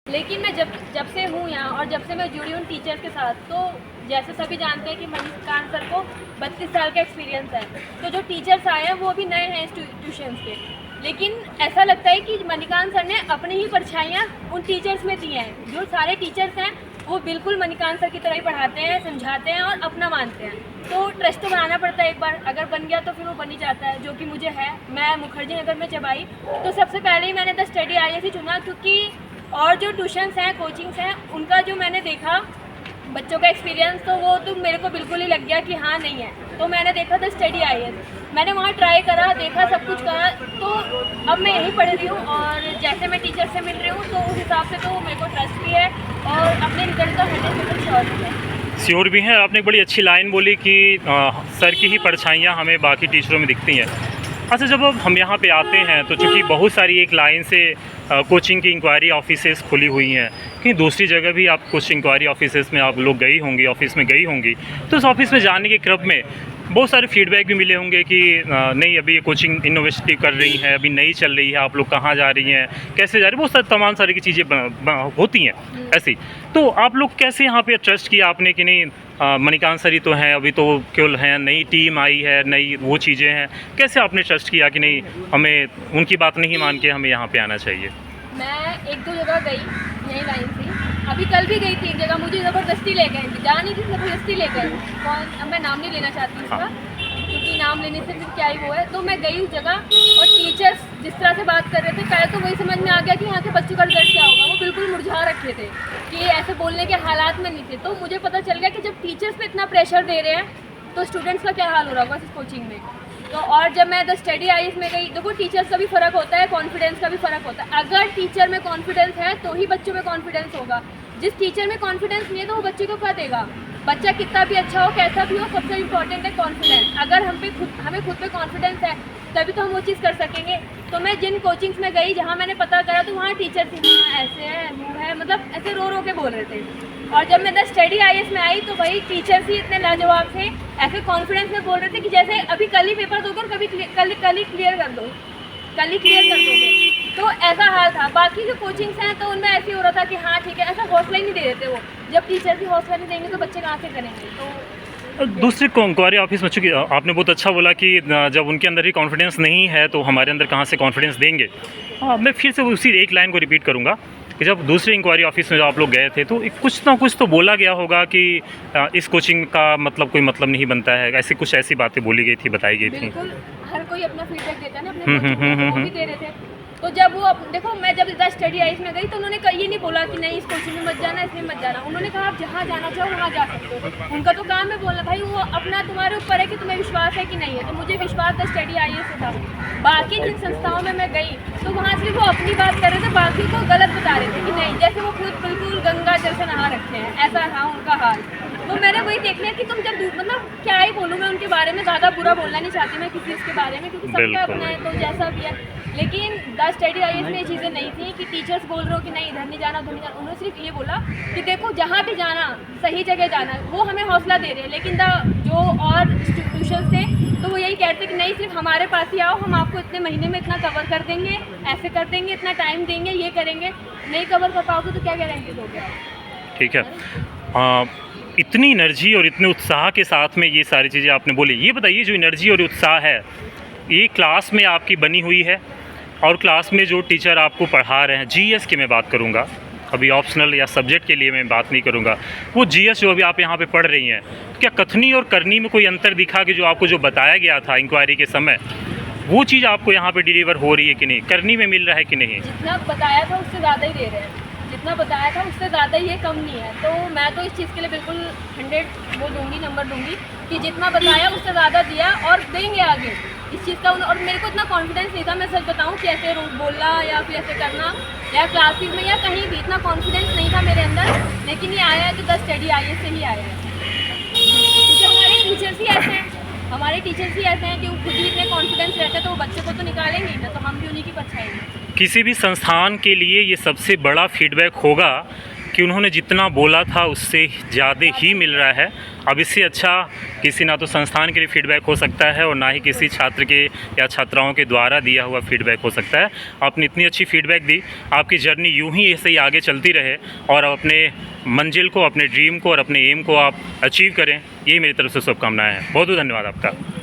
लेकिन मैं जब से हूँ यहाँ और जब से मैं जुड़ी हूँ टीचर्स के साथ, तो जैसे सभी जानते हैं कि मणिकांत सर को 32 साल का एक्सपीरियंस है। तो जो टीचर्स आए हैं वो भी नए हैं इस ट्यूशन्स के, लेकिन ऐसा लगता है कि मणिकांत सर ने अपनी ही परछाइयाँ उन टीचर्स में दी हैं। जो सारे टीचर्स हैं वो बिल्कुल मणिकांत सर की तरह ही पढ़ाते हैं, समझाते हैं और अपना मानते हैं। तो ट्रस्ट तो बनाना पड़ता है, एक बार अगर बन गया तो फिर वो बन ही जाता है, जो कि मुझे है। मैं मुखर्जी नगर में जब आई तो सबसे पहले ही मैंने द स्टडी IAS ही चुना, क्योंकि और जो ट्यूशन्स हैं, कोचिंग्स हैं, उनका जो मैंने देखा बच्चों का एक्सपीरियंस, तो वो तो मेरे को बिल्कुल ही लग गया कि हाँ नहीं है। तो मैंने देखा द स्टडी IAS, मैंने वहाँ ट्राई करा, देखा, सब कुछ करा। तो अब मैं यहीं पढ़ रही हूँ और जैसे मैं टीचर से मिल रही हूँ तो उस हिसाब से तो मेरे को ट्रस्ट भी है और अपने रिजल्ट का 100% श्योर भी है। श्योर भी हैं। आपने एक बड़ी अच्छी लाइन बोली कि सर की ही परछाइयाँ हमें बाकी टीचरों में दिखती हैं। अच्छा, जब अब हम यहाँ पे आते हैं तो चूँकि बहुत सारी एक लाइन से कोचिंग की इंक्वायरी ऑफिसेस खुली हुई हैं, कहीं दूसरी जगह भी आप कुछ इंक्वायरी ऑफिसेस में आप लोग गई होंगी, ऑफिस में गई होंगी, तो उस ऑफिस में जाने के क्रम में बहुत सारे फीडबैक भी मिले होंगे कि नहीं, अभी ये कोचिंग इनोवेटिव कर रही है, अभी नई चल रही है, आप लोग कहाँ जा रही हैं, कैसे जा रही हैं, बहुत सारी तमाम सारी की चीज़ें होती हैं ऐसी। तो आप लोग कैसे यहाँ पे ट्रस्ट किया आपने कि नहीं मणिकांत सर ही तो हैं, अभी तो केवल हैं, नई टीम आई है, नई वो चीज़ें हैं, कैसे आपने ट्रस्ट किया कि नहीं हमें उनकी बात नहीं मान के हमें यहाँ पे आना चाहिए? मैं 1-2 जगह गई यही लाइन से, अभी कल भी गई थी एक जगह, मुझे ज़बरदस्ती ले गए, जा नहीं थी, ज़बरदस्ती ले गए। कौन, अब मैं नाम नहीं लेना चाहती उसका, क्योंकि नाम लेने से फिर क्या ही वो है। तो मैं गई उस जगह और टीचर्स जिस तरह से बात कर रहे थे, पहले तो वही समझ में आ गया कि यहाँ के बच्चों का रिजल्ट क्या होगा। वो बिल्कुल मुरझा रखे थे कि ऐसे बोलने के हालात में नहीं थे। तो मुझे पता चल गया कि जब टीचर्स पे इतना प्रेशर दे रहे हैं तो स्टूडेंट्स का क्या हाल हो रहा होगा इस कोचिंग में। तो और जब मैं द स्टडी IAS में गई, देखो टीचर्स का भी फ़र्क होता है, कॉन्फिडेंस का भी फ़र्क होता है। अगर टीचर में कॉन्फिडेंस है तो ही बच्चों में कॉन्फिडेंस होगा। जिस टीचर में कॉन्फिडेंस नहीं है तो वो बच्चे को क्या देगा। बच्चा कितना भी अच्छा हो, कैसा भी हो, सबसे इम्पॉर्टेंट है कॉन्फिडेंस। अगर हमें खुद पे कॉन्फिडेंस है तभी तो हम वो चीज़ कर सकेंगे। तो मैं जिन कोचिंग्स में गई, जहाँ मैंने पता करा, तो वहाँ टीचर थी, हाँ ऐसे है, वो है, मतलब ऐसे रो रो के बोल रहे थे। और जब मैं द स्टडी IAS में आई तो वही टीचर्स ही इतने लाजवाब थे, ऐसे कॉन्फिडेंस में बोल रहे थे कि जैसे अभी कल ही पेपर दोगे और कल ही क्लियर कर दो, कल ही क्लियर कर दोगे। तो ऐसा हाल था। बाकी जो कोचिंग्स हैं तो उनमें ऐसे हो रहा था कि हाँ ठीक है, ऐसा हौसला ही नहीं दे देते वो। जब टीचर भी हौसला नहीं देंगे तो बच्चे कहाँ से करेंगे। तो दूसरे इंक्वायरी ऑफिस में, चूँकि आपने बहुत अच्छा बोला कि जब उनके अंदर ही कॉन्फिडेंस नहीं है तो हमारे अंदर कहाँ से कॉन्फिडेंस देंगे। मैं फिर से उसी एक लाइन को रिपीट करूँगा कि जब दूसरे इंक्वायरी ऑफिस में जब आप लोग गए थे तो कुछ ना कुछ तो बोला गया होगा कि इस कोचिंग का मतलब कोई मतलब नहीं बनता है, ऐसी बातें बोली गई थी, बताई गई थी। बिल्कुल, हर कोई अपना फीडबैक देता है ना अपने कोचिंग को, वो भी दे रहे थे। तो जब वो देखो, मैं जब द स्टडी IAS में गई तो उन्होंने ये नहीं बोला कि नहीं इस कोचिंग में मत जाना, इसमें मत जाना। उन्होंने कहा आप जहाँ जाना चाहो वहाँ जा सकते हो। उनका तो काम है बोलना, भाई वो अपना तुम्हारे ऊपर है कि तुम्हें विश्वास है कि नहीं है। तो मुझे विश्वास द स्टडी IAS से था। बाकी जिन संस्थाओं में मैं गई तो वहाँ सिर्फ वो अपनी बात कर रहे थे, बाकी को गलत बता रहे थे कि नहीं, जैसे वो खुद बिल्कुल गंगा जल से नहा रखे हैं, ऐसा था उनका हाल। तो मैंने वही देख लिया कि तुम जब मतलब क्या ही बोलूँ मैं उनके बारे में, ज़्यादा बुरा बोलना नहीं चाहती मैं किसी इसके बारे में, क्योंकि सबका अपना है तो जैसा भी है। लेकिन द स्टडी IAS में ये चीज़ें नहीं थी कि टीचर्स बोल रहे हो कि नहीं इधर नहीं जाना, उधर नहीं जाना। उन्होंने सिर्फ ये बोला कि देखो जहाँ भी जाना सही जगह जाना, वो हमें हौसला दे रहे हैं। लेकिन जो और इंस्टीट्यूशन थे तो वो यही कहते कि नहीं सिर्फ हमारे पास ही आओ, हम आपको इतने महीने में इतना कवर कर देंगे, ऐसे कर देंगे, इतना टाइम देंगे, ये करेंगे। नहीं कवर कर पाओगे तो क्या गारंटी दोगे। ठीक है, इतनी एनर्जी और इतने उत्साह के साथ में ये सारी चीज़ें आपने बोली। ये बताइए, जो एनर्जी और उत्साह है ये क्लास में आपकी बनी हुई है, और क्लास में जो टीचर आपको पढ़ा रहे हैं, GS की मैं बात करूँगा, अभी ऑप्शनल या सब्जेक्ट के लिए मैं बात नहीं करूँगा, वो GS जो अभी आप यहाँ पे पढ़ रही हैं, क्या कथनी और करनी में कोई अंतर दिखा कि जो आपको जो बताया गया था इंक्वायरी के समय, वो चीज़ आपको यहाँ पे डिलीवर हो रही है कि नहीं, करनी में मिल रहा है कि नहीं? जितना बताया था उससे ज़्यादा ही दे रहे हैं, जितना बताया था उससे ज़्यादा ही है, कम नहीं है। तो मैं तो इस चीज़ के लिए बिल्कुल 100 वो दूंगी, नंबर दूंगी कि जितना बताया उससे ज़्यादा दिया और देंगे आगे इस चीज़ का। और मेरे को इतना कॉन्फिडेंस नहीं था, मैं सच बताऊं, कि ऐसे बोलना या फिर ऐसे करना या क्लासेस में या कहीं भी इतना कॉन्फिडेंस नहीं था मेरे अंदर। लेकिन ये आया है तो द स्टडी IAS से ही आया है, क्योंकि हमारे टीचर्स ही ऐसे हैं, कि वो खुद ही इतने कॉन्फिडेंस रहते हैं तो वो बच्चे को तो निकालेंगे ही ना, तो हम भी उन्हीं की परछाई हैं। किसी भी संस्थान के लिए ये सबसे बड़ा फीडबैक होगा कि उन्होंने जितना बोला था उससे ज़्यादा ही मिल रहा है। अब इससे अच्छा किसी ना तो संस्थान के लिए फीडबैक हो सकता है और ना ही किसी छात्र के या छात्राओं के द्वारा दिया हुआ फीडबैक हो सकता है। आपने इतनी अच्छी फीडबैक दी, आपकी जर्नी यूं ही ऐसे ही आगे चलती रहे और आप अपने मंजिल को, अपने ड्रीम को और अपने एम को आप अचीव करें, यही मेरी तरफ से शुभकामनाएं हैं। बहुत बहुत धन्यवाद आपका।